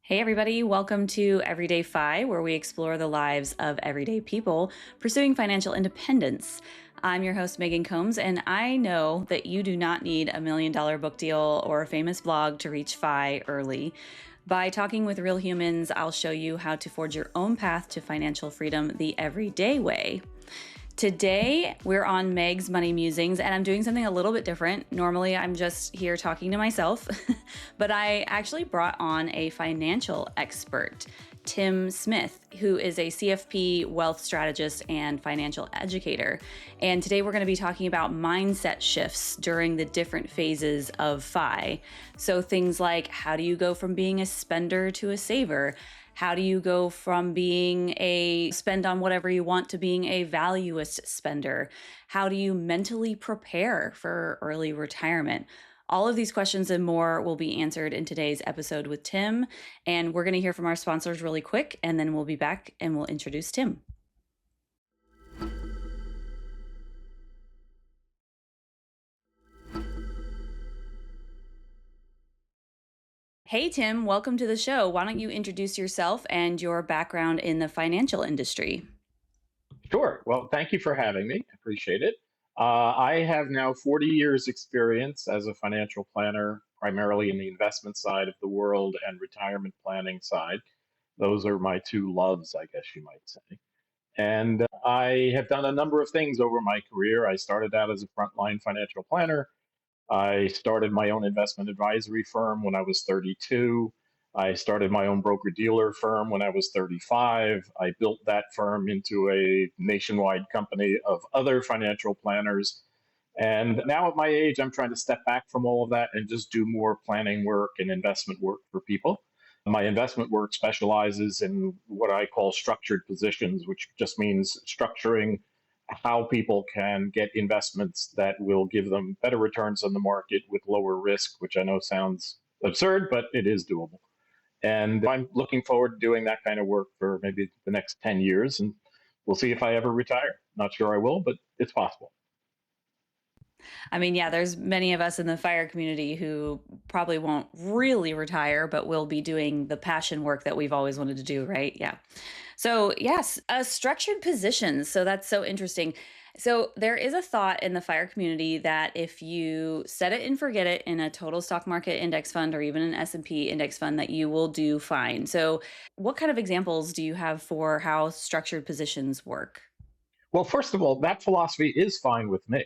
Hey, everybody, welcome to Everyday Fi, where we explore the lives of everyday people pursuing financial independence. I'm your host, Meghan Combs, and I know that you do not need $1 million book deal or a famous blog to reach Fi early. By talking with real humans, I'll show you how to forge your own path to financial freedom the everyday way. Today, we're on Meg's Money Musings, and I'm doing something a little bit different. Normally, I'm just here talking to myself, but I actually brought on a financial expert, Tim Smith, who is a CFP wealth strategist and financial educator. And today, we're going to be talking about mindset shifts during the different phases of FI. So things like, how do you go from being a spender to a saver? How do you go from being a spend on whatever you want to being a valuest spender? How do you mentally prepare for early retirement? All of these questions and more will be answered in today's episode with Tim. And we're going to hear from our sponsors really quick, and then we'll be back and we'll introduce Tim. Hey, Tim, welcome to the show. Why don't you introduce yourself and your background in the financial industry? Sure. Well, thank you for having me. I appreciate it. I have now 40 years experience as a financial planner, primarily in the investment side of the world and retirement planning side. Those are my two loves, I guess you might say. And I have done a number of things over my career. I started out as a frontline financial planner. I started my own investment advisory firm when I was 32. I started my own broker dealer firm when I was 35. I built that firm into a nationwide company of other financial planners. And now at my age, I'm trying to step back from all of that and just do more planning work and investment work for people. My investment work specializes in what I call structured positions, which just means structuring how people can get investments that will give them better returns on the market with lower risk, which I know sounds absurd, but it is doable. And I'm looking forward to doing that kind of work for maybe the next 10 years. And we'll see if I ever retire. Not sure I will, but it's possible. I mean, yeah, there's many of us in the fire community who probably won't really retire, but will be doing the passion work that we've always wanted to do, right? Yeah. So, yes, structured positions. So that's so interesting. So there is a thought in the fire community that if you set it and forget it in a total stock market index fund or even an S&P index fund that you will do fine. So what kind of examples do you have for how structured positions work? Well, first of all, that philosophy is fine with me.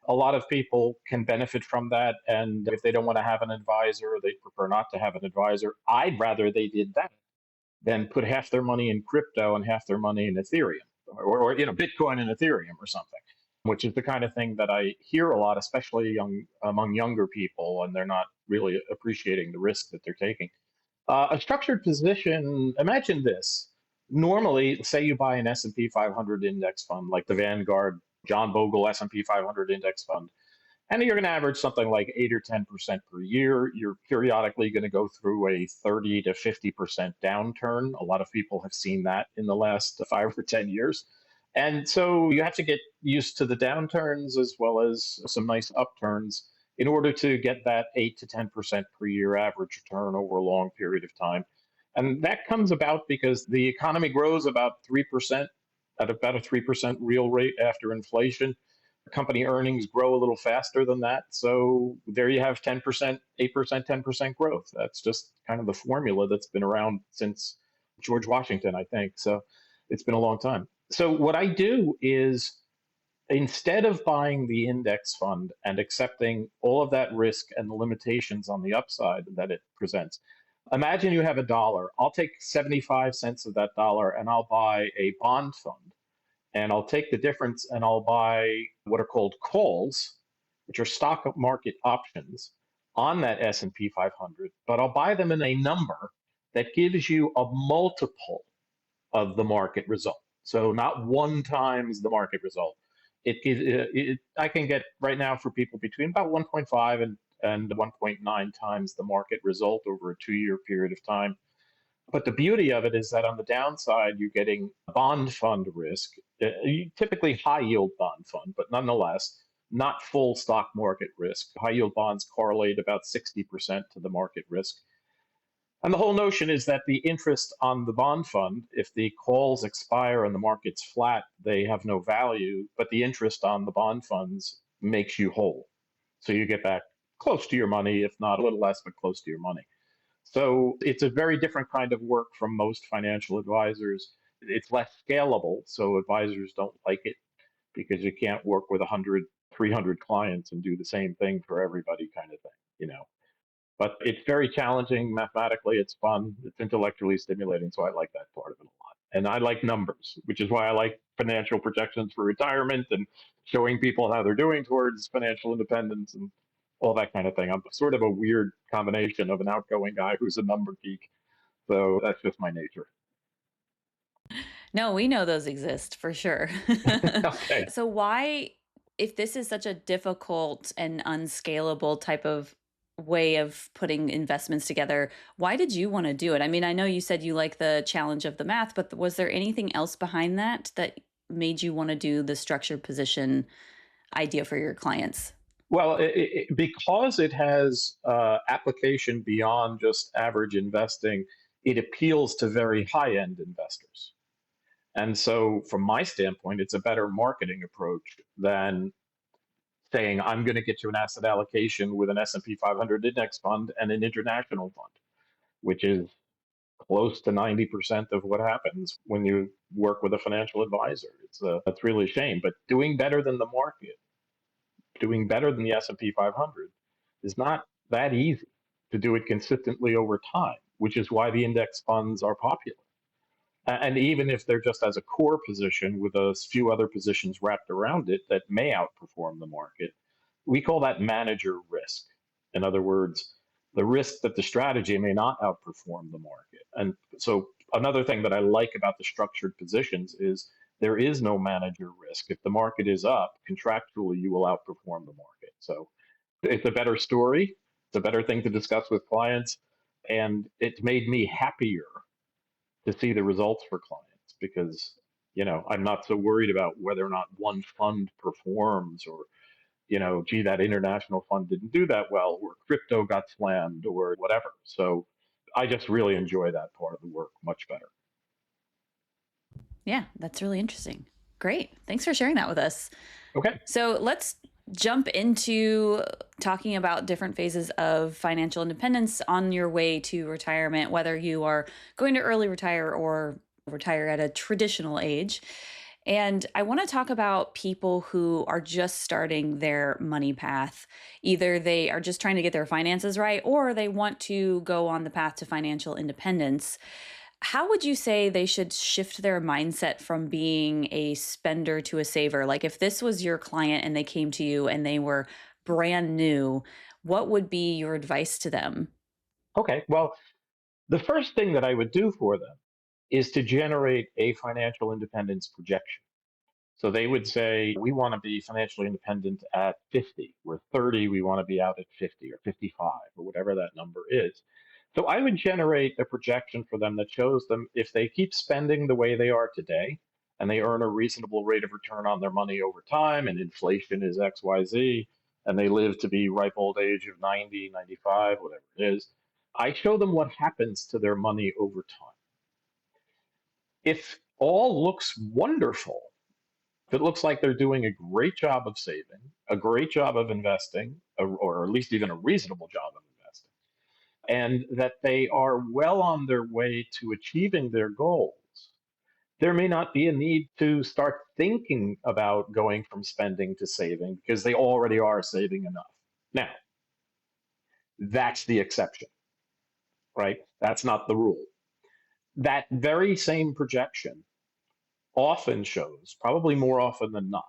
A lot of people can benefit from that. And if they don't want to have an advisor, or they prefer not to have an advisor, I'd rather they did that than put half their money in crypto and half their money in Ethereum or Bitcoin and Ethereum or something, which is the kind of thing that I hear a lot, especially among younger people, and they're not really appreciating the risk that they're taking. A structured position, imagine this. Normally, say you buy an S&P 500 index fund like the Vanguard John Bogle S&P 500 index fund, and you're going to average something like 8 or 10% per year. You're periodically going to go through a 30 to 50% downturn. A lot of people have seen that in the last 5 or 10 years. And so you have to get used to the downturns as well as some nice upturns in order to get that 8 to 10% per year average return over a long period of time. And that comes about because the economy grows about 3%, at about a 3% real rate after inflation. Company earnings grow a little faster than that. So there you have 10%, 8%, 10% growth. That's just kind of the formula that's been around since George Washington, I think. So it's been a long time. So what I do is instead of buying the index fund and accepting all of that risk and the limitations on the upside that it presents, imagine you have a dollar. I'll take 75 cents of that dollar and I'll buy a bond fund, and I'll take the difference and I'll buy what are called calls, which are stock market options on that S&P 500, but I'll buy them in a number that gives you a multiple of the market result. So not one times the market result. I can get right now for people between about 1.5 and 1.9 times the market result over a 2 year period of time. But the beauty of it is that on the downside, you're getting bond fund risk, typically high yield bond fund, but nonetheless, not full stock market risk. High yield bonds correlate about 60% to the market risk. And the whole notion is that the interest on the bond fund, if the calls expire and the market's flat, they have no value, but the interest on the bond funds makes you whole. So you get back close to your money, if not a little less, but close to your money. So it's a very different kind of work from most financial advisors. It's less scalable, so advisors don't like it because you can't work with 100, 300 clients and do the same thing for everybody kind of thing, you know. But it's very challenging mathematically. It's fun. It's intellectually stimulating. So I like that part of it a lot. And I like numbers, which is why I like financial projections for retirement and showing people how they're doing towards financial independence and all that kind of thing. I'm sort of a weird combination of an outgoing guy who's a number geek. So that's just my nature. No, we know those exist for sure. Okay. So why, if this is such a difficult and unscalable type of way of putting investments together, why did you want to do it? I mean, I know you said you like the challenge of the math, but was there anything else behind that that made you want to do the structured position idea for your clients? Well, because it has application beyond just average investing, it appeals to very high end investors. And so, from my standpoint, it's a better marketing approach than saying I'm going to get you an asset allocation with an S&P 500 index fund and an international fund, which is close to 90% of what happens when you work with a financial advisor. It's really a shame, but doing better than the market, doing better than the S&P 500 is not that easy to do it consistently over time, which is why the index funds are popular. And even if they're just as a core position with a few other positions wrapped around it that may outperform the market, we call that manager risk. In other words, the risk that the strategy may not outperform the market. And so another thing that I like about the structured positions is there is no manager risk. If the market is up, contractually, you will outperform the market. So it's a better story. It's a better thing to discuss with clients. And it's made me happier to see the results for clients because I'm not so worried about whether or not one fund performs or gee, that international fund didn't do that well or crypto got slammed or whatever. So I just really enjoy that part of the work much better. Yeah, that's really interesting. Great. Thanks for sharing that with us. Okay. So let's jump into talking about different phases of financial independence on your way to retirement, whether you are going to early retire or retire at a traditional age. And I want to talk about people who are just starting their money path. Either they are just trying to get their finances right, or they want to go on the path to financial independence. How would you say they should shift their mindset from being a spender to a saver? Like if this was your client and they came to you and they were brand new, what would be your advice to them? Okay. Well, the first thing that I would do for them is to generate a financial independence projection. So they would say, we want to be financially independent at 50. We're 30, we want to be out at 50 or 55 or whatever that number is. So I would generate a projection for them that shows them if they keep spending the way they are today and they earn a reasonable rate of return on their money over time and inflation is XYZ and they live to be ripe old age of 90, 95, whatever it is, I show them what happens to their money over time. If all looks wonderful, if it looks like they're doing a great job of saving, a great job of investing, or at least even a reasonable job of investing, and that they are well on their way to achieving their goals, there may not be a need to start thinking about going from spending to saving because they already are saving enough. Now, that's the exception, right? That's not the rule. That very same projection often shows, probably more often than not,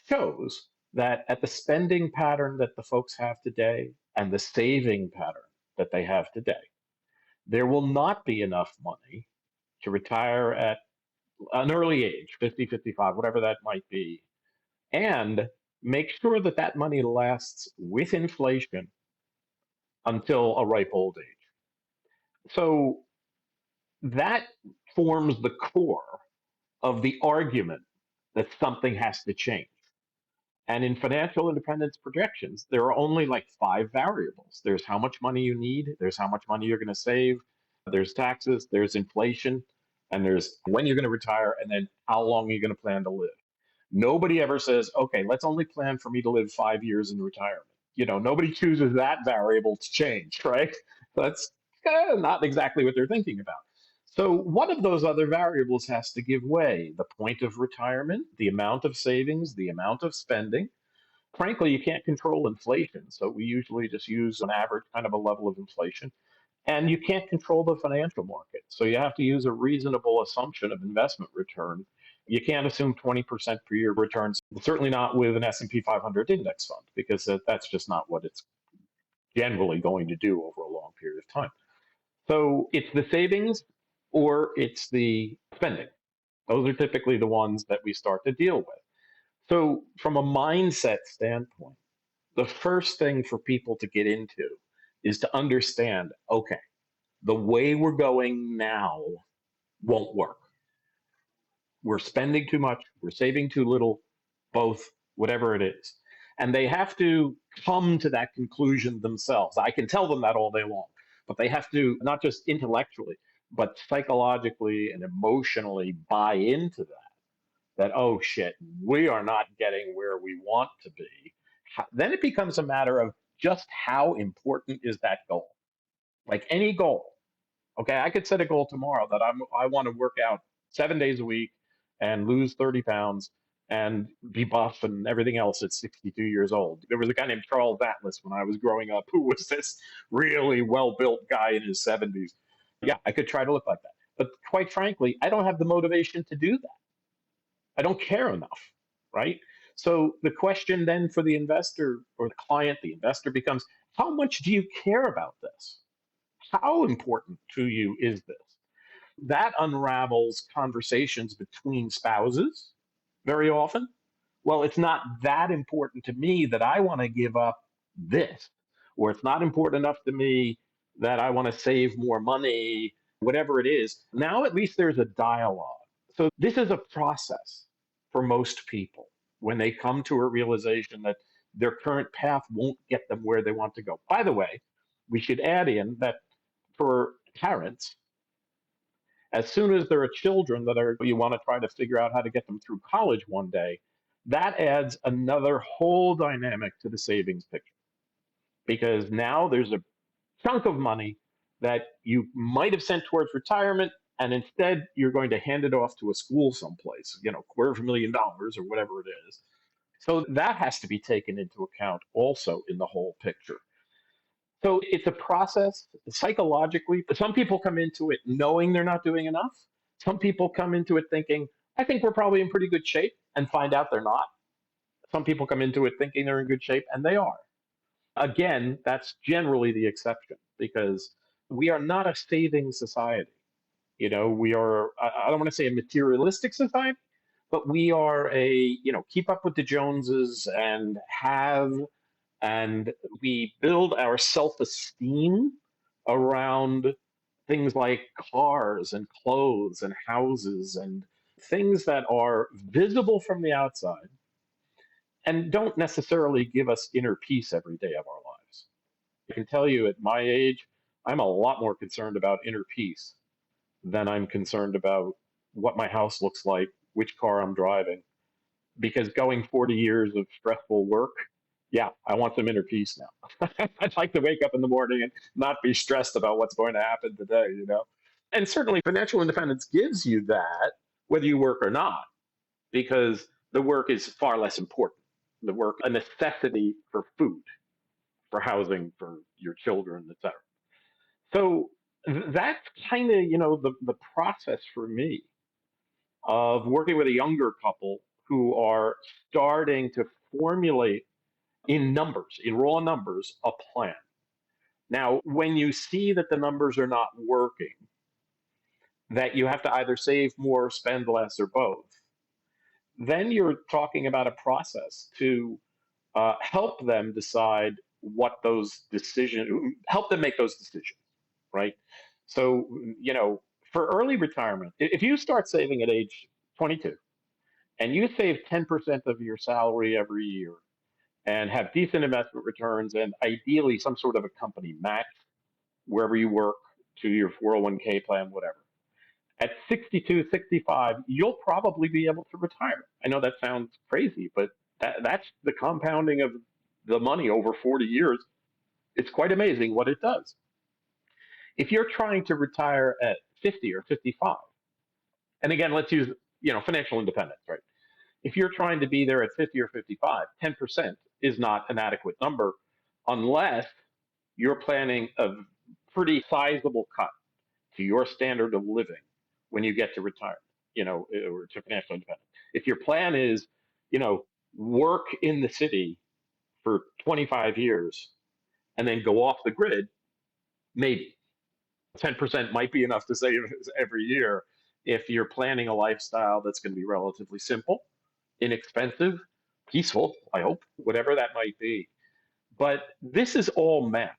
shows that at the spending pattern that the folks have today and the saving pattern that they have today, there will not be enough money to retire at an early age, 50, 55, whatever that might be, and make sure that that money lasts with inflation until a ripe old age. So that forms the core of the argument that something has to change. And in financial independence projections, there are only like five variables. There's how much money you need, there's how much money you're going to save, There's taxes, there's inflation, and there's when you're going to retire, and then how long you're going to plan to live. Nobody ever says, okay, let's only plan for me to live 5 years in retirement. Nobody chooses that variable to change, right? That's not exactly what they're thinking about. So one of those other variables has to give way: the point of retirement, the amount of savings, the amount of spending. Frankly, you can't control inflation. So we usually just use an average kind of a level of inflation. And you can't control the financial market. So you have to use a reasonable assumption of investment return. You can't assume 20% per year returns, certainly not with an S&P 500 index fund, because that's just not what it's generally going to do over a long period of time. So it's the savings or it's the spending. Those are typically the ones that we start to deal with. So from a mindset standpoint, the first thing for people to get into is to understand, okay, the way we're going now won't work. We're spending too much, we're saving too little, both, whatever it is. And they have to come to that conclusion themselves. I can tell them that all day long, but they have to not just intellectually, but psychologically and emotionally buy into that, oh shit, we are not getting where we want to be. Then it becomes a matter of just how important is that goal? Like any goal. Okay, I could set a goal tomorrow that I want to work out 7 days a week and lose 30 pounds and be buff and everything else at 62 years old. There was a guy named Charles Atlas when I was growing up who was this really well-built guy in his 70s. Yeah, I could try to look like that. But quite frankly, I don't have the motivation to do that. I don't care enough, right? So the question then for the investor or the client, the investor becomes, how much do you care about this? How important to you is this? That unravels conversations between spouses very often. Well, it's not that important to me that I want to give up this, or it's not important enough to me that I want to save more money, whatever it is. Now, at least there's a dialogue. So, this is a process for most people when they come to a realization that their current path won't get them where they want to go. By the way, we should add in that for parents, as soon as there are children that are you want to try to figure out how to get them through college one day, that adds another whole dynamic to the savings picture, because now there's a chunk of money that you might have sent towards retirement, and instead you're going to hand it off to a school someplace, $250,000 or whatever it is. So that has to be taken into account also in the whole picture. So it's a process psychologically. Some people come into it knowing they're not doing enough. Some people come into it thinking, I think we're probably in pretty good shape, and find out they're not. Some people come into it thinking they're in good shape, and they are. Again, that's generally the exception, because we are not a saving society. We are, I don't want to say a materialistic society, but we are keep up with the Joneses and we build our self-esteem around things like cars and clothes and houses and things that are visible from the outside and don't necessarily give us inner peace every day of our lives. I can tell you at my age, I'm a lot more concerned about inner peace than I'm concerned about what my house looks like, which car I'm driving, because going 40 years of stressful work, yeah, I want some inner peace now. I'd like to wake up in the morning and not be stressed about what's going to happen today. And certainly financial independence gives you that, whether you work or not, because the work is far less important. The work, a necessity for food, for housing, for your children, et cetera. So that's kind of, the process for me of working with a younger couple who are starting to formulate in numbers, in raw numbers, a plan. Now, when you see that the numbers are not working, that you have to either save more, spend less, or both, then you're talking about a process to help them decide what those decisions, help them make those decisions, right? So, for early retirement, if you start saving at age 22 and you save 10% of your salary every year and have decent investment returns and ideally some sort of a company match wherever you work, to your 401k plan, whatever. At 62, 65, you'll probably be able to retire. I know that sounds crazy, but that's the compounding of the money over 40 years. It's quite amazing what it does. If you're trying to retire at 50 or 55, and again, let's use financial independence, right? If you're trying to be there at 50 or 55, 10% is not an adequate number unless you're planning a pretty sizable cut to your standard of living when you get to retirement, or to financial independence. If your plan is, work in the city for 25 years and then go off the grid, maybe 10% might be enough to save every year if you're planning a lifestyle that's going to be relatively simple, inexpensive, peaceful, I hope, whatever that might be. But this is all math.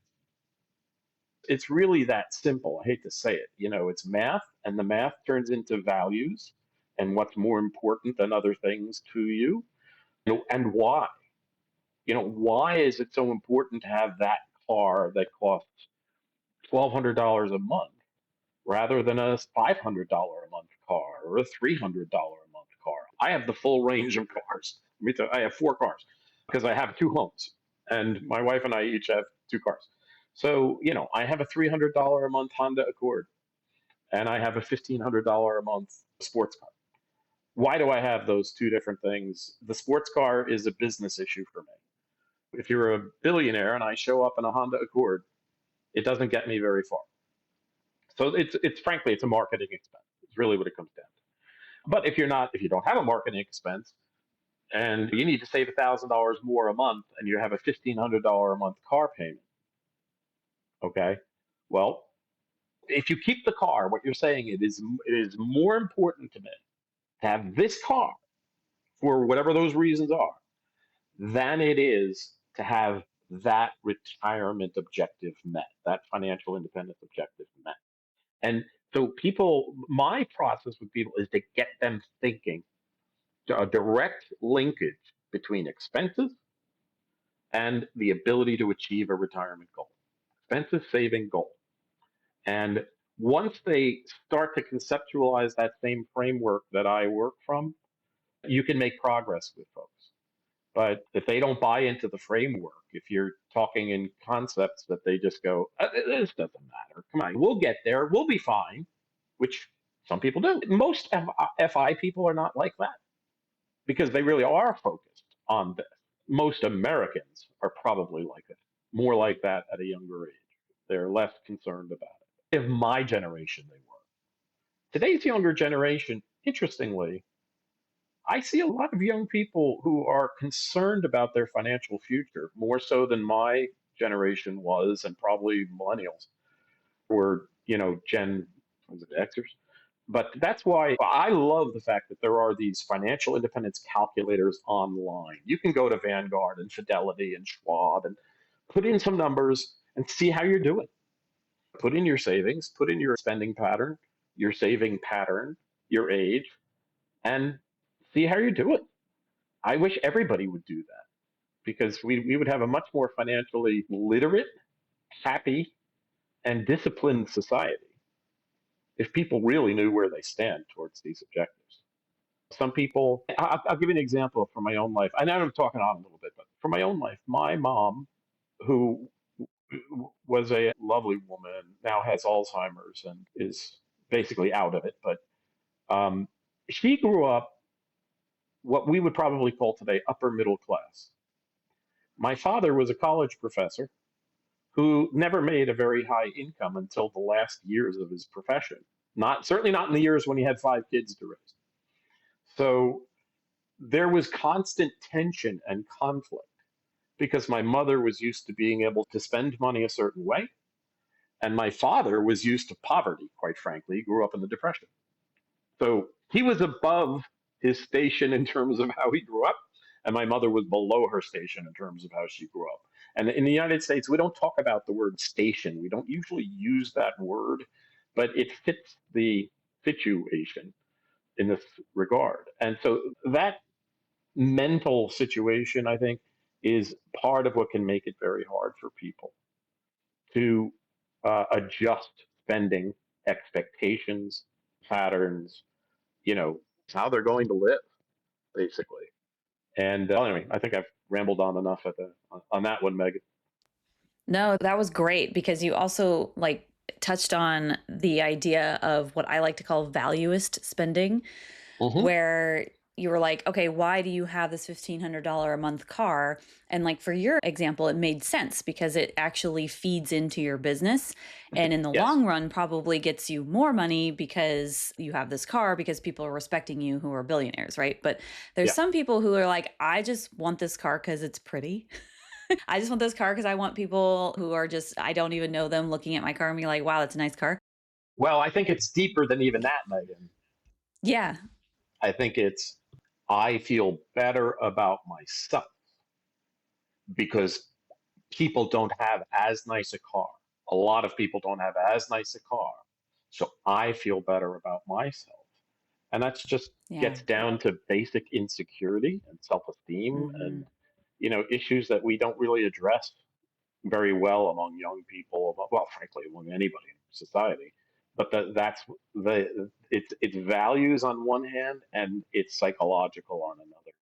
It's really that simple. I hate to say it. It's math, and the math turns into values and what's more important than other things to you, and why. Why is it so important to have that car that costs $1,200 a month rather than a $500 a month car or a $300 a month car? I have the full range of cars. Let me tell you, I have 4 cars because I have 2 homes, and my wife and I each have 2 cars. So, I have a $300 a month Honda Accord, and I have a $1,500 a month sports car. Why do I have those 2 different things? The sports car is a business issue for me. If you're a billionaire and I show up in a Honda Accord, it doesn't get me very far. So it's frankly, it's a marketing expense. It's really what it comes down to. But if you don't have a marketing expense and you need to save $1,000 more a month and you have a $1,500 a month car payment, okay, well, if you keep the car, what you're saying it is more important to me to have this car for whatever those reasons are than it is to have that retirement objective met, that financial independence objective met. And so my process with people is to get them thinking, a direct linkage between expenses and the ability to achieve a retirement goal, expenses saving goal. And once they start to conceptualize that same framework that I work from, you can make progress with folks. But if they don't buy into the framework, if you're talking in concepts that they just go, this doesn't matter. Come on, we'll get there. We'll be fine, which some people do. Most FI people are not like that because they really are focused on this. Most Americans are probably like it, more like that at a younger age. They're less concerned about it. If my generation, they were. Today's younger generation, interestingly, I see a lot of young people who are concerned about their financial future more so than my generation was, and probably millennials or Gen was it Xers. But that's why I love the fact that there are these financial independence calculators online. You can go to Vanguard and Fidelity and Schwab and put in some numbers and see how you're doing. Put in your savings, put in your spending pattern, your saving pattern, your age, and see how you're doing. I wish everybody would do that because we would have a much more financially literate, happy, and disciplined society if people really knew where they stand towards these objectives. Some people, I'll give you an example from my own life. I know I'm talking on a little bit, but from my own life, my mom, who was a lovely woman, now has Alzheimer's and is basically out of it, but she grew up what we would probably call today upper middle class. My father was a college professor who never made a very high income until the last years of his profession. Certainly not in the years when he had 5 kids to raise. So there was constant tension and conflict because my mother was used to being able to spend money a certain way, and my father was used to poverty, quite frankly. He grew up in the Depression. So he was above his station in terms of how he grew up, and my mother was below her station in terms of how she grew up. And in the United States, we don't talk about the word station. We don't usually use that word, but it fits the situation in this regard. And so that mental situation, I think, is part of what can make it very hard for people to adjust spending, expectations, patterns, you know, how they're going to live, basically. And anyway, I think I've rambled on enough on that one, Megan. No, that was great because you also like touched on the idea of what I like to call valuest spending, Hmm. where you were like, okay, why do you have this $1,500 a month car? And like for your example, it made sense because it actually feeds into your business. And in the Yes. long run, probably gets you more money because you have this car because people are respecting you who are billionaires, right? But there's Yeah. some people who are like, I just want this car because it's pretty. I just want this car because I want people who are just, I don't even know them looking at my car and be like, wow, that's a nice car. Well, I think it's deeper than even that, Megan. Yeah. I think it's, I feel better about myself because people don't have as nice a car. A lot of people don't have as nice a car. So I feel better about myself. And that's just Yeah. gets down to basic insecurity and self-esteem Hmm. and issues that we don't really address very well among young people, well, frankly, among anybody in society. But that's it's values on one hand and it's psychological on another.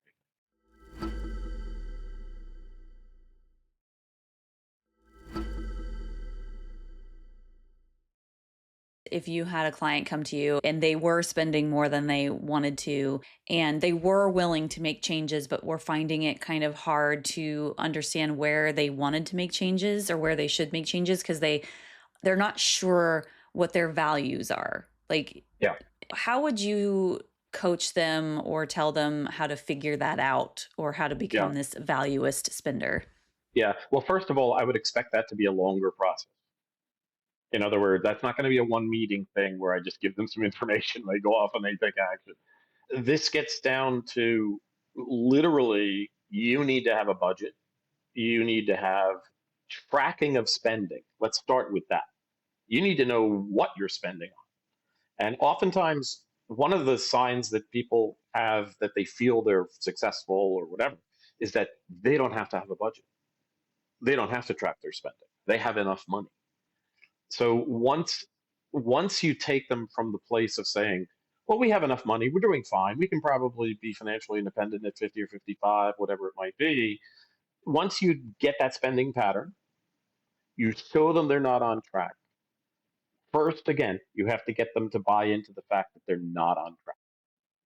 If you had a client come to you and they were spending more than they wanted to, and they were willing to make changes, but were finding it kind of hard to understand where they wanted to make changes or where they should make changes because they're not sure what their values are. Like, Yeah, how would you coach them or tell them how to figure that out or how to yeah, become this valuest spender? yeah. Well, first of all, I would expect that to be a longer process. In other words, that's not going to be a one meeting thing where I just give them some information, they go off and they take action. This gets down to literally you need to have a budget, you need to have tracking of spending. Let's start with that. You need to know what you're spending on. And oftentimes, one of the signs that people have that they feel they're successful or whatever is that they don't have to have a budget. They don't have to track their spending. They have enough money. So once you take them from the place of saying, well, we have enough money, we're doing fine, we can probably be financially independent at 50 or 55, whatever it might be. Once you get that spending pattern, you show them they're not on track. First, again, you have to get them to buy into the fact that they're not on track.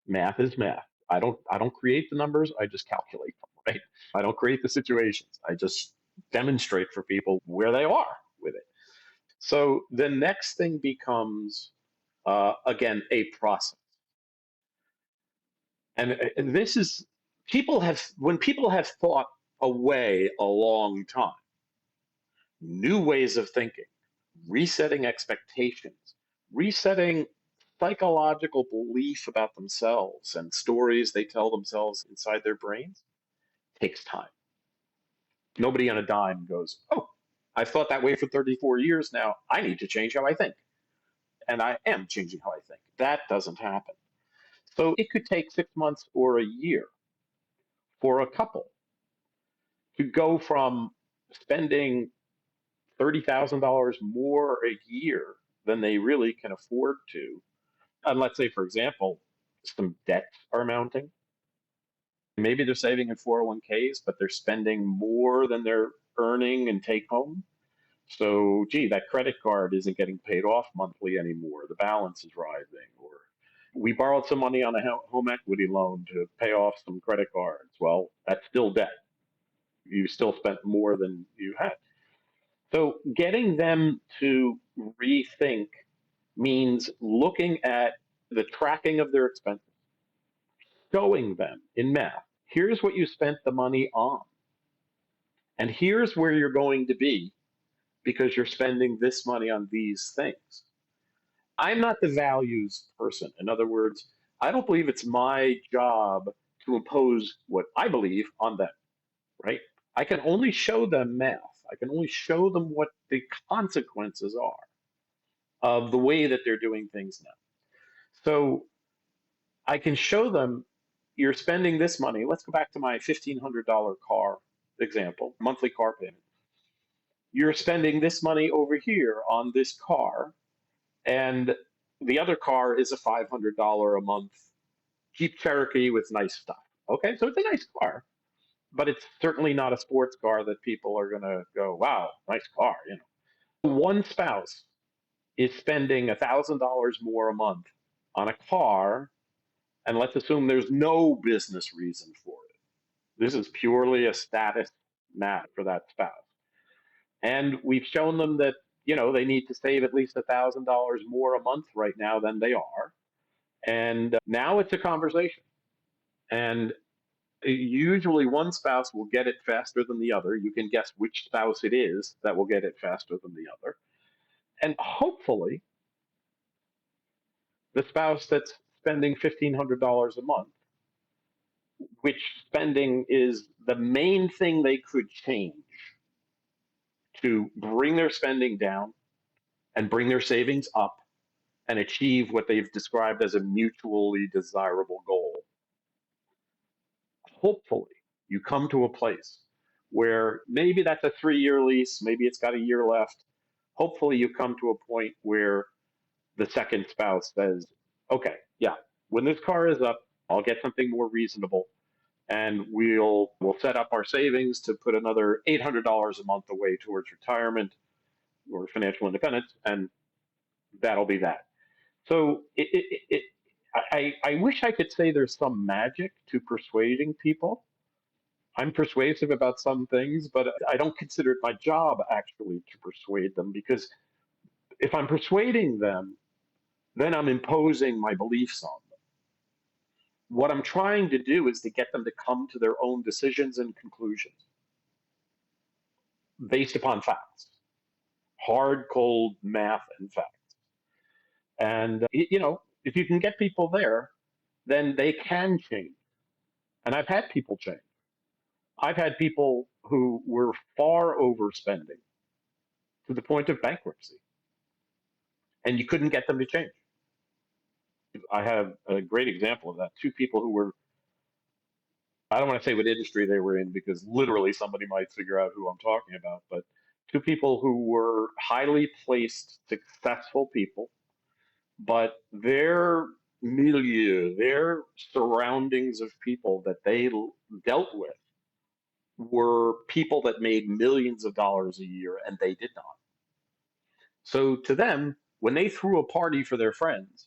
Math is math. I don't create the numbers, I just calculate them, right? I don't create the situations. I just demonstrate for people where they are with it. So the next thing becomes again a process, and this is people have when people have thought away a long time, new ways of thinking, resetting expectations, resetting psychological belief about themselves and stories they tell themselves inside their brains takes time. Nobody on a dime goes, oh, I've thought that way for 34 years now. I need to change how I think. And I am changing how I think. That doesn't happen. So it could take 6 months or a year for a couple to go from spending $30,000 more a year than they really can afford to. And let's say, for example, some debts are mounting. Maybe they're saving in 401ks, but they're spending more than they're earning and take home. So, gee, that credit card isn't getting paid off monthly anymore. The balance is rising. Or we borrowed some money on a home equity loan to pay off some credit cards. Well, that's still debt. You still spent more than you had. So, getting them to rethink means looking at the tracking of their expenses, showing them in math, here's what you spent the money on, and here's where you're going to be because you're spending this money on these things. I'm not the values person. In other words, I don't believe it's my job to impose what I believe on them, right? I can only show them math. I can only show them what the consequences are of the way that they're doing things now. So I can show them you're spending this money. Let's go back to my $1,500 car example, monthly car payment. You're spending this money over here on this car. And the other car is a $500 a month Jeep Cherokee with nice stuff. Okay, so it's a nice car, but it's certainly not a sports car that people are going to go, wow, nice car. One spouse is spending $1,000 more a month on a car, and let's assume there's no business reason for it. This is purely a status matter for that spouse. And we've shown them that, they need to save at least $1,000 more a month right now than they are. And now it's a conversation. And usually one spouse will get it faster than the other. You can guess which spouse it is that will get it faster than the other. And hopefully, the spouse that's spending $1,500 a month, which spending is the main thing they could change to bring their spending down and bring their savings up and achieve what they've described as a mutually desirable goal. Hopefully, you come to a place where maybe that's a 3-year lease, maybe it's got a year left. Hopefully, you come to a point where the second spouse says, okay, yeah, when this car is up, I'll get something more reasonable, and we'll set up our savings to put another $800 a month away towards retirement or financial independence, and that'll be that. So I wish I could say there's some magic to persuading people. I'm persuasive about some things, but I don't consider it my job actually to persuade them, because if I'm persuading them, then I'm imposing my beliefs on them. What I'm trying to do is to get them to come to their own decisions and conclusions based upon facts, hard, cold math and facts. And, if you can get people there, then they can change. And I've had people change. I've had people who were far overspending to the point of bankruptcy, and you couldn't get them to change. I have a great example of that. Two people who were, I don't want to say what industry they were in because literally somebody might figure out who I'm talking about, but two people who were highly placed, successful people, but their milieu, their surroundings of people that they dealt with were people that made millions of dollars a year and they did not. So to them, when they threw a party for their friends,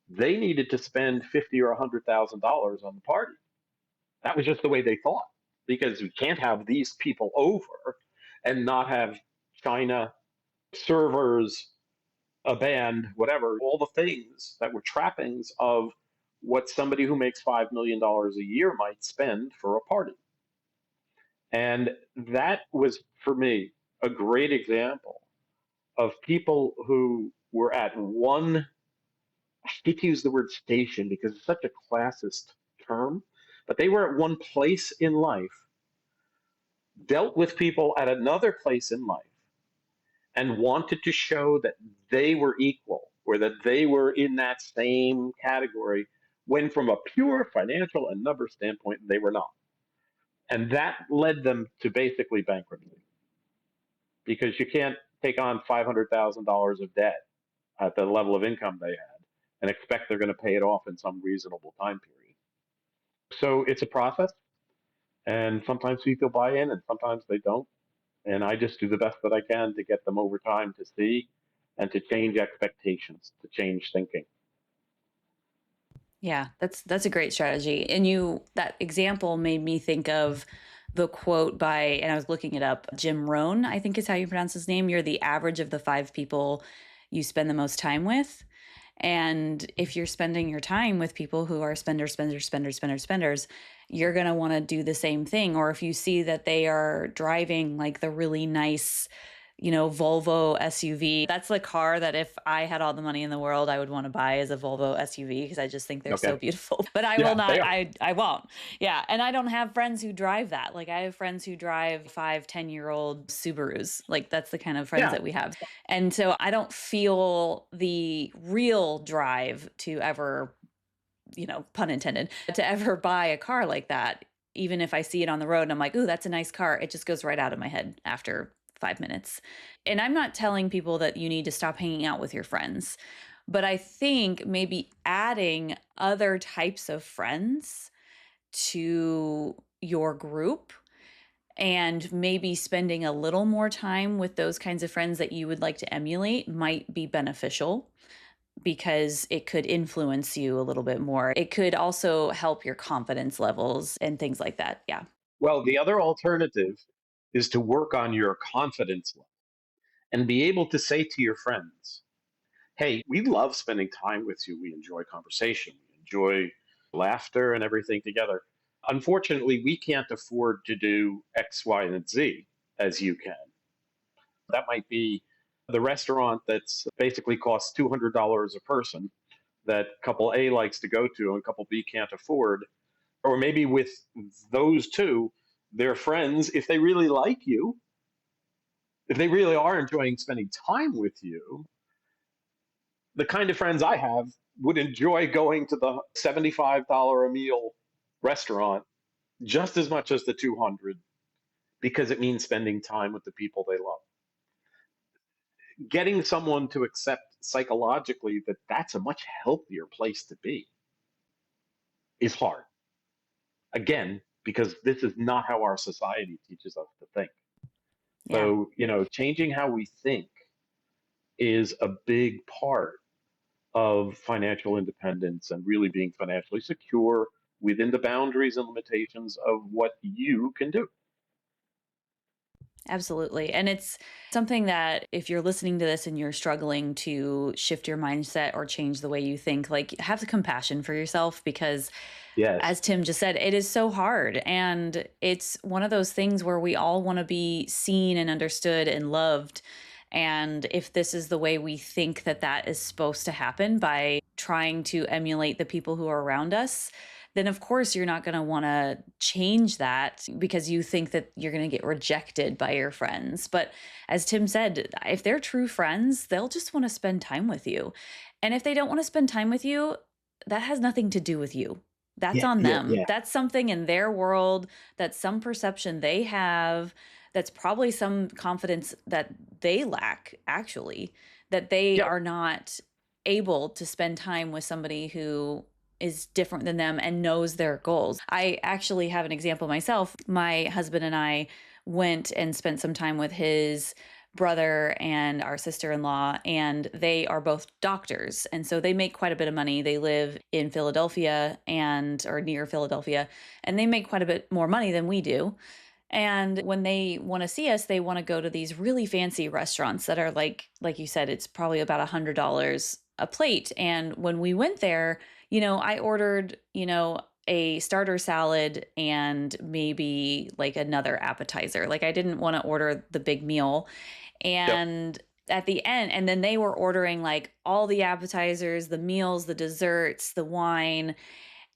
they needed to spend $50 or $100,000 on the party. That was just the way they thought, because you can't have these people over and not have China, servers, a band, whatever, all the things that were trappings of what somebody who makes $5 million a year might spend for a party. And that was, for me, a great example of people who were at one, I hate to use the word station because it's such a classist term, but they were at one place in life, dealt with people at another place in life, and wanted to show that they were equal or that they were in that same category, when from a pure financial and number standpoint, they were not. And that led them to basically bankruptcy, because you can't take on $500,000 of debt at the level of income they had and expect they're going to pay it off in some reasonable time period. So it's a process, and sometimes people buy in and sometimes they don't. And I just do the best that I can to get them over time to see and to change expectations, to change thinking. Yeah, that's a great strategy. And that example made me think of the quote by, and I was looking it up, Jim Rohn, I think is how you pronounce his name. You're the average of the 5 people you spend the most time with. And if you're spending your time with people who are spenders, spenders, spenders, spenders, spenders, you're going to want to do the same thing. Or if you see that they are driving like the really nice, Volvo SUV, that's the car that if I had all the money in the world, I would want to buy as a Volvo SUV, because I just think they're so Okay. beautiful. But I will Yeah, not, they are. I won't. Yeah. And I don't have friends who drive that. Like, I have friends who drive 5, 10-year-old Subarus. Like, that's the kind of friends Yeah. that we have. And so I don't feel the real drive to ever, pun intended, to ever buy a car like that. Even if I see it on the road and I'm like, ooh, that's a nice car, it just goes right out of my head after 5 minutes. And I'm not telling people that you need to stop hanging out with your friends, but I think maybe adding other types of friends to your group and maybe spending a little more time with those kinds of friends that you would like to emulate might be beneficial because it could influence you a little bit more. It could also help your confidence levels and things like that. Yeah. Well, the other alternative is to work on your confidence level and be able to say to your friends, hey, we love spending time with you. We enjoy conversation, we enjoy laughter and everything together. Unfortunately, we can't afford to do X, Y, and Z as you can. That might be the restaurant that's basically costs $200 a person that couple A likes to go to and couple B can't afford. Or maybe with those two, their friends, if they really like you, if they really are enjoying spending time with you, the kind of friends I have would enjoy going to the $75 a meal restaurant just as much as the 200 because it means spending time with the people they love. Getting someone to accept psychologically that that's a much healthier place to be is hard. Again, because this is not how our society teaches us to think. Yeah. So, changing how we think is a big part of financial independence and really being financially secure within the boundaries and limitations of what you can do. Absolutely. And it's something that if you're listening to this and you're struggling to shift your mindset or change the way you think, like have the compassion for yourself because Yes. as Tim just said, it is so hard. And it's one of those things where we all want to be seen and understood and loved. And if this is the way we think that that is supposed to happen by trying to emulate the people who are around us, then of course you're not going to want to change that because you think that you're going to get rejected by your friends. But as Tim said, if they're true friends, they'll just want to spend time with you. And if they don't want to spend time with you, that has nothing to do with you. That's Yeah, on yeah, them. yeah. That's something in their world, that's some perception they have, that's probably some confidence that they lack, actually, that they Yep. are not able to spend time with somebody who is different than them and knows their goals. I actually have an example myself. My husband and I went and spent some time with his brother and our sister-in-law, and they are both doctors, and so they make quite a bit of money. They live in Philadelphia and or near Philadelphia, and they make quite a bit more money than we do. And when they want to see us, they want to go to these really fancy restaurants that are like you said, it's probably about $100 a plate. And when we went there, I ordered, a starter salad and maybe like another appetizer. Like I didn't want to order the big meal. Yep. And at the end, and then they were ordering like all the appetizers, the meals, the desserts, the wine.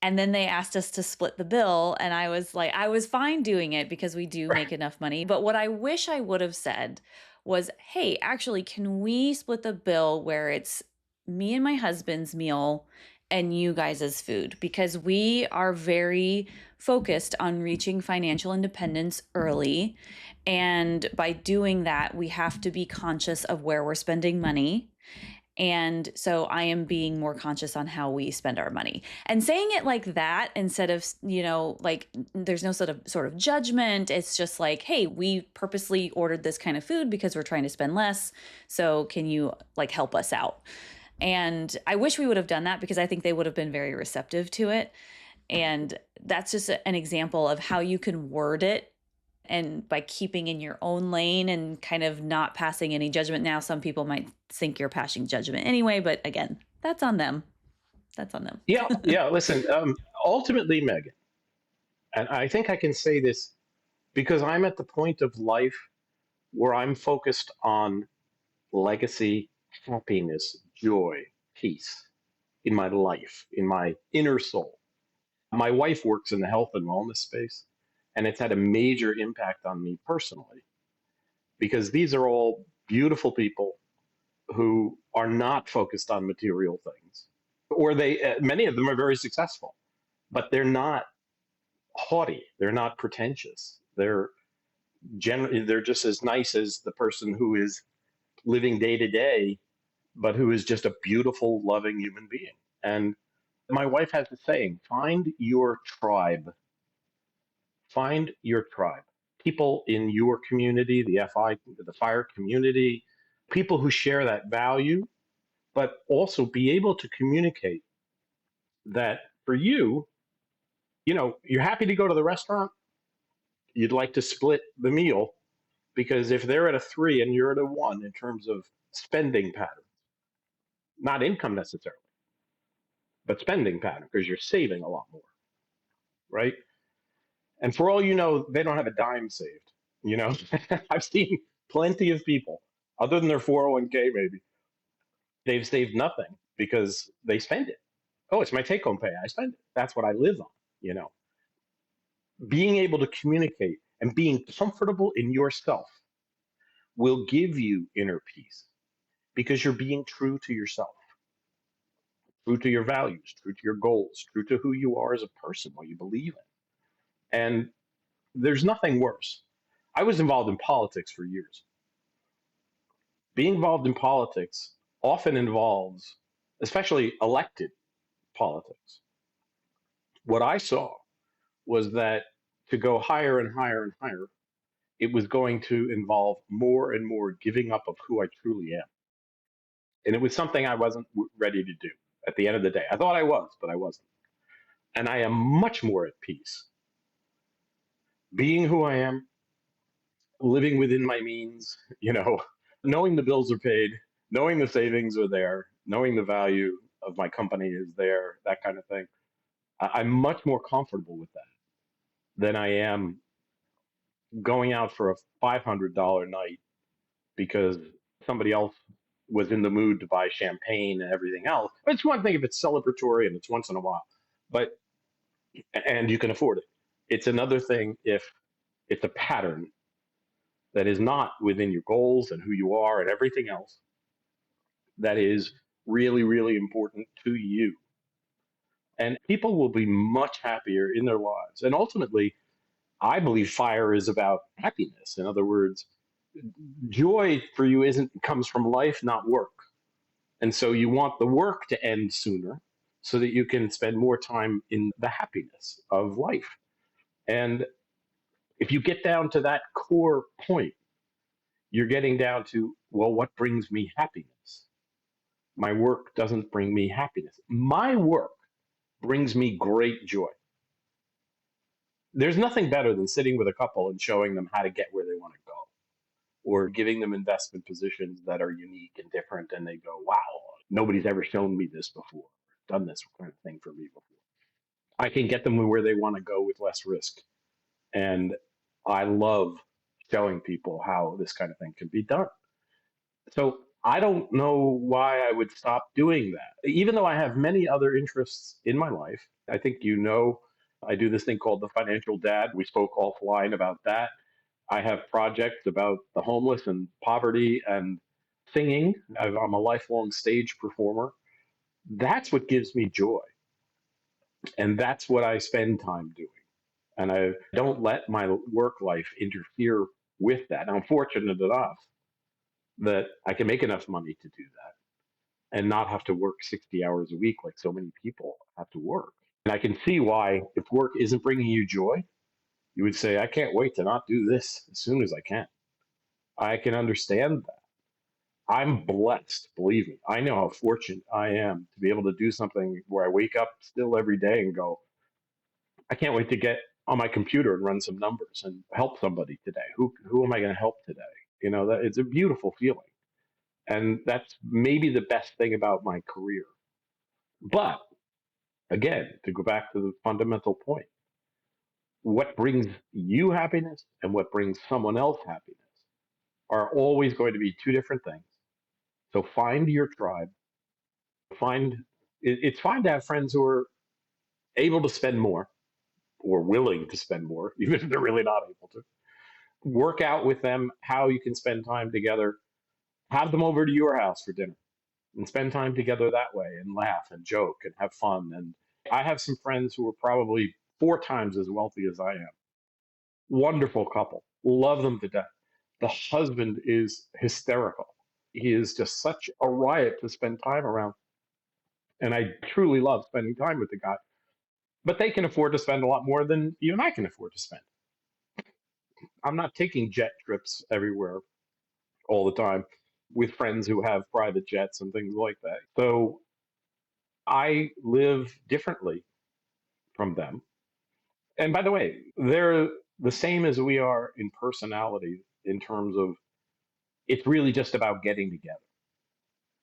And then they asked us to split the bill. And I was like, I was fine doing it because we do make enough money. But what I wish I would have said was, hey, actually, can we split the bill where it's me and my husband's meal and you guys' food? Because we are very focused on reaching financial independence early. And by doing that, we have to be conscious of where we're spending money. And so I am being more conscious on how we spend our money and saying it like that instead of, like there's no sort of judgment. It's just like, hey, we purposely ordered this kind of food because we're trying to spend less. So can you like help us out? And I wish we would have done that because I think they would have been very receptive to it. And that's just an example of how you can word it and by keeping in your own lane and kind of not passing any judgment. Now, some people might think you're passing judgment anyway, but again, that's on them. That's on them. Yeah, yeah. Listen, ultimately, Megan, and I think I can say this because I'm at the point of life where I'm focused on legacy, happiness, joy, peace in my life, in my inner soul. My wife works in the health and wellness space, and it's had a major impact on me personally because these are all beautiful people who are not focused on material things, or many of them are very successful, but they're not haughty, they're not pretentious, generally they're just as nice as the person who is living day to day, but who is just a beautiful, loving human being. And my wife has a saying: find your tribe. Find your tribe. People in your community, the fire community, people who share that value, but also be able to communicate that for you, you're happy to go to the restaurant, you'd like to split the meal, because if they're at a 3 and you're at a 1 in terms of spending pattern, not income necessarily, but spending pattern, because you're saving a lot more, right? And for all you know, they don't have a dime saved. You know, I've seen plenty of people, other than their 401k, maybe, they've saved nothing because they spend it. Oh, it's my take home pay. I spend it. That's what I live on. You know, being able to communicate and being comfortable in yourself will give you inner peace because you're being true to yourself, true to your values, true to your goals, true to who you are as a person, what you believe in. And there's nothing worse. I was involved in politics for years. Being involved in politics often involves, especially elected politics. What I saw was that to go higher and higher and higher, it was going to involve more and more giving up of who I truly am. And it was something I wasn't ready to do at the end of the day. I thought I was, but I wasn't. And I am much more at peace being who I am, living within my means, knowing the bills are paid, knowing the savings are there, knowing the value of my company is there, that kind of thing. I'm much more comfortable with that than I am going out for a $500 night because somebody else was in the mood to buy champagne and everything else. It's one thing if it's celebratory and it's once in a while, but and you can afford it. It's another thing if it's a pattern that is not within your goals and who you are and everything else that is really, really important to you. And people will be much happier in their lives. And ultimately, I believe fire is about happiness. In other words, joy for you isn't comes from life, not work. And so you want the work to end sooner so that you can spend more time in the happiness of life. And if you get down to that core point, you're getting down to, well, what brings me happiness? My work doesn't bring me happiness. My work brings me great joy. There's nothing better than sitting with a couple and showing them how to get where they want to go, or giving them investment positions that are unique and different. And they go, wow, nobody's ever shown me this before, done this kind of thing for me before. I can get them where they want to go with less risk. And I love showing people how this kind of thing can be done. So I don't know why I would stop doing that. Even though I have many other interests in my life, I think I do this thing called the Financial Dad. We spoke offline about that. I have projects about the homeless and poverty and singing. I'm a lifelong stage performer. That's what gives me joy. And that's what I spend time doing. And I don't let my work life interfere with that. I'm fortunate enough that I can make enough money to do that and not have to work 60 hours a week like so many people have to work. And I can see why, if work isn't bringing you joy, you would say, I can't wait to not do this as soon as I can. I can understand that. I'm blessed, believe me. I know how fortunate I am to be able to do something where I wake up still every day and go, I can't wait to get on my computer and run some numbers and help somebody today. Who am I going to help today? That it's a beautiful feeling. And that's maybe the best thing about my career. But again, to go back to the fundamental point, what brings you happiness and what brings someone else happiness are always going to be two different things. So find your tribe. It's fine to have friends who are able to spend more or willing to spend more, even if they're really not able to. Work out with them how you can spend time together. Have them over to your house for dinner and spend time together that way and laugh and joke and have fun. And I have some friends who are probably 4 times as wealthy as I am. Wonderful couple, love them to death. The husband is hysterical. He is just such a riot to spend time around. And I truly love spending time with the guy. But they can afford to spend a lot more than you and I can afford to spend. I'm not taking jet trips everywhere all the time with friends who have private jets and things like that. So I live differently from them. And by the way, they're the same as we are in personality in terms of it's really just about getting together.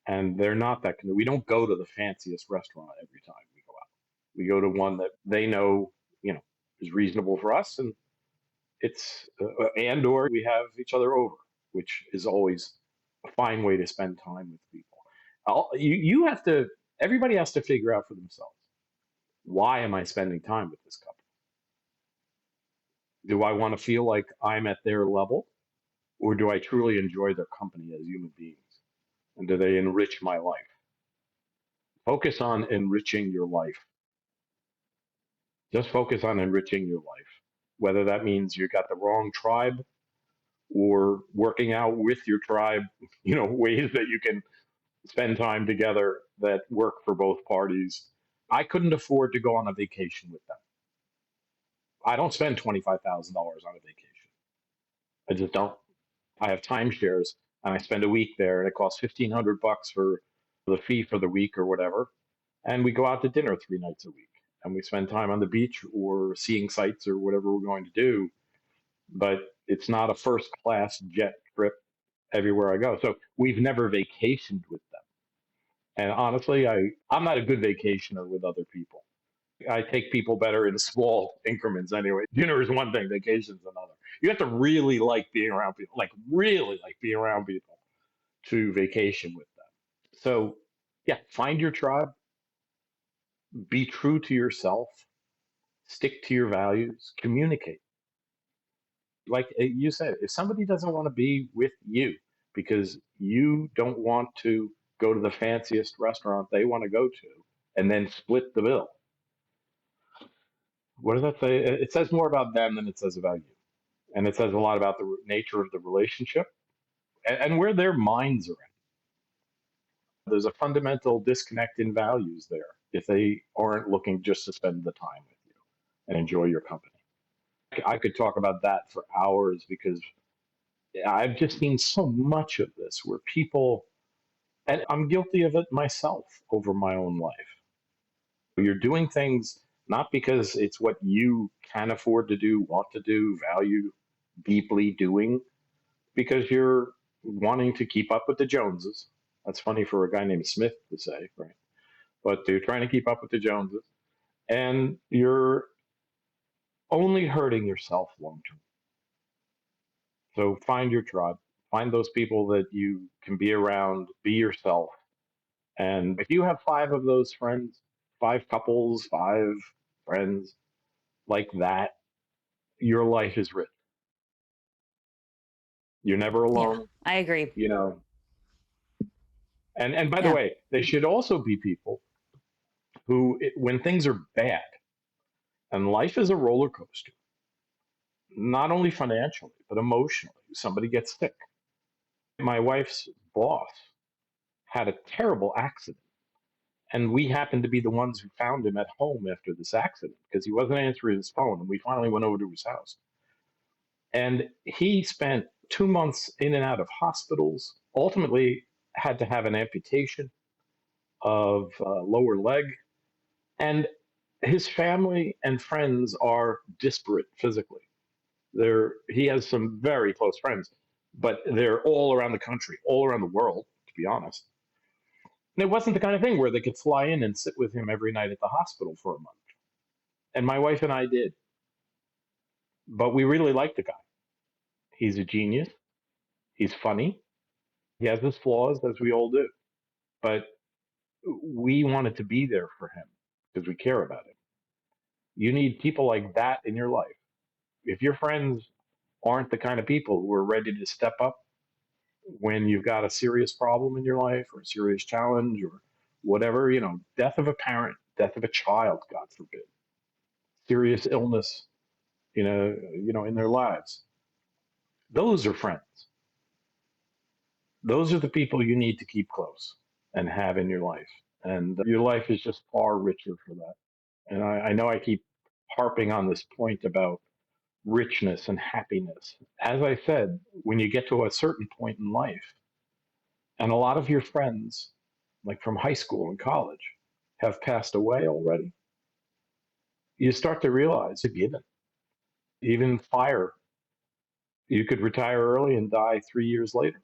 And they're not that kind of, we don't go to the fanciest restaurant every time we go out. We go to one that they know, you know, is reasonable for us, and it's and or we have each other over, which is always a fine way to spend time with people. You have to, everybody has to figure out for themselves, why am I spending time with this couple? Do I want to feel like I'm at their level, or do I truly enjoy their company as human beings? And do they enrich my life? Focus on enriching your life. Just focus on enriching your life. Whether that means you got the wrong tribe or working out with your tribe, ways that you can spend time together that work for both parties. I couldn't afford to go on a vacation with them. I don't spend $25,000 on a vacation. I just don't. I have timeshares and I spend a week there and it costs $1,500 for the fee for the week or whatever. And we go out to dinner 3 nights a week and we spend time on the beach or seeing sights or whatever we're going to do. But it's not a first class jet trip everywhere I go. So we've never vacationed with them. And honestly, I'm not a good vacationer with other people. I take people better in small increments anyway. Dinner is one thing, vacation's another. You have to really like being around people, like really like being around people to vacation with them. So, yeah, find your tribe, be true to yourself, stick to your values, communicate. Like you said, if somebody doesn't want to be with you because you don't want to go to the fanciest restaurant they want to go to and then split the bill, what does that say? It says more about them than it says about you. And it says a lot about the nature of the relationship and where their minds are at. There's a fundamental disconnect in values there if they aren't looking just to spend the time with you and enjoy your company. I could talk about that for hours because I've just seen so much of this where people, and I'm guilty of it myself over my own life. You're doing things not because it's what you can afford to do, want to do, value deeply doing, because you're wanting to keep up with the Joneses. That's funny for a guy named Smith to say, right? But you're trying to keep up with the Joneses, and you're only hurting yourself long term. So find your tribe, find those people that you can be around, be yourself. And if you have 5 of those friends, 5 couples, 5 friends like that, your life is rich. You're never Yeah, alone, I agree. you know. And by the Yeah. way, they should also be people who, when things are bad, and life is a roller coaster, not only financially, but emotionally. Somebody gets sick. My wife's boss had a terrible accident, and we happened to be the ones who found him at home after this accident because he wasn't answering his phone. And we finally went over to his house. And he spent 2 months in and out of hospitals, ultimately, had to have an amputation of lower leg. And his family and friends are disparate physically. He has some very close friends, but they're all around the country, all around the world, to be honest. And it wasn't the kind of thing where they could fly in and sit with him every night at the hospital for a month. And my wife and I did, but we really liked the guy. He's a genius. He's funny. He has his flaws, as we all do, but we wanted to be there for him because we care about him. You need people like that in your life. If your friends aren't the kind of people who are ready to step up when you've got a serious problem in your life or a serious challenge or whatever, death of a parent, death of a child, God forbid, serious illness, in their lives. Those are friends. Those are the people you need to keep close and have in your life. And your life is just far richer for that. And I know I keep harping on this point about richness and happiness. As I said, when you get to a certain point in life, and a lot of your friends, like from high school and college, have passed away already, you start to realize a given. Even fire, you could retire early and die 3 years later.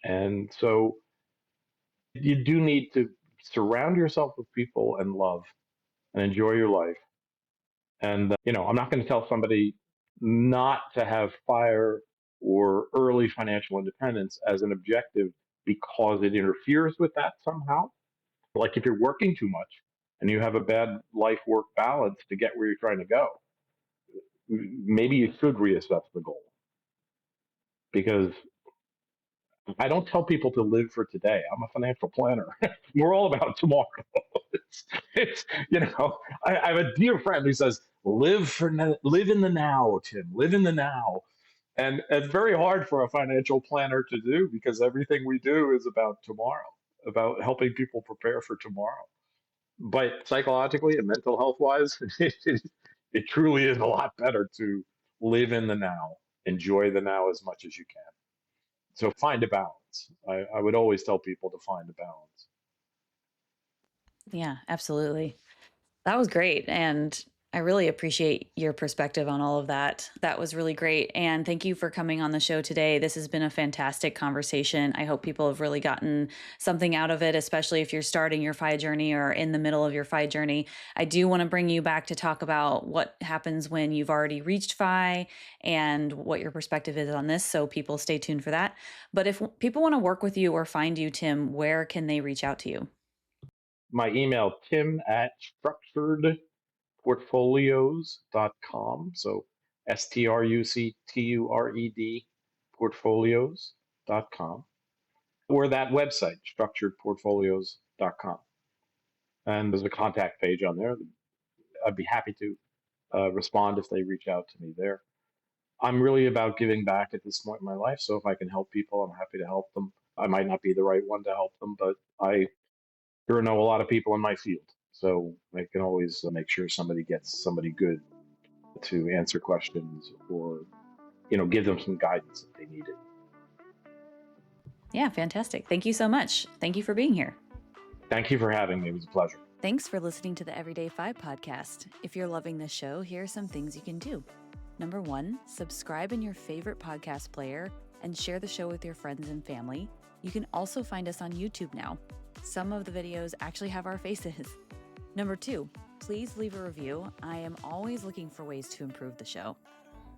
And so you do need to surround yourself with people and love and enjoy your life. And, I'm not going to tell somebody not to have fire or early financial independence as an objective because it interferes with that somehow. Like if you're working too much and you have a bad life work balance to get where you're trying to go, maybe you should reassess the goal, because I don't tell people to live for today. I'm a financial planner. We're all about tomorrow. it's, it's I have a dear friend who says, live in the now, Tim, live in the now. And it's very hard for a financial planner to do because everything we do is about tomorrow, about helping people prepare for tomorrow. But psychologically and mental health wise, it truly is a lot better to live in the now, enjoy the now as much as you can. So find a balance. I would always tell people to find a balance. Yeah, absolutely. That was great. And I really appreciate your perspective on all of that. That was really great. And thank you for coming on the show today. This has been a fantastic conversation. I hope people have really gotten something out of it, especially if you're starting your FI journey or in the middle of your FI journey. I do want to bring you back to talk about what happens when you've already reached FI and what your perspective is on this. So people stay tuned for that. But if people want to work with you or find you, Tim, where can they reach out to you? My email, tim@structuredportfolios.com. So structured portfolios.com, or that website, structuredportfolios.com. And there's a contact page on there. I'd be happy to respond if they reach out to me there. I'm really about giving back at this point in my life. So if I can help people, I'm happy to help them. I might not be the right one to help them, but I sure know a lot of people in my field. So I can always make sure somebody gets somebody good to answer questions or, give them some guidance if they need it. Yeah, fantastic. Thank you so much. Thank you for being here. Thank you for having me. It was a pleasure. Thanks for listening to the Everyday FI podcast. If you're loving this show, here are some things you can do. Number 1, subscribe in your favorite podcast player and share the show with your friends and family. You can also find us on YouTube now. Some of the videos actually have our faces. Number 2, please leave a review. I am always looking for ways to improve the show.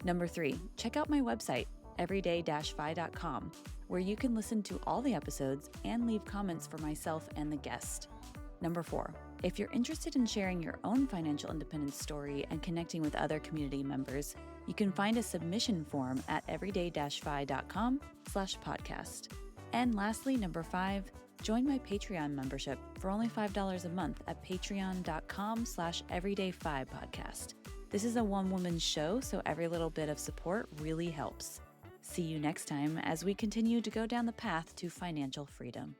Number 3, check out my website, everyday-fi.com, where you can listen to all the episodes and leave comments for myself and the guest. Number 4, if you're interested in sharing your own financial independence story and connecting with other community members, you can find a submission form at everyday-fi.com/podcast. And lastly, number 5, join my Patreon membership for only $5 a month at patreon.com/everydayfi-podcast. This is a one-woman show, so every little bit of support really helps. See you next time as we continue to go down the path to financial freedom.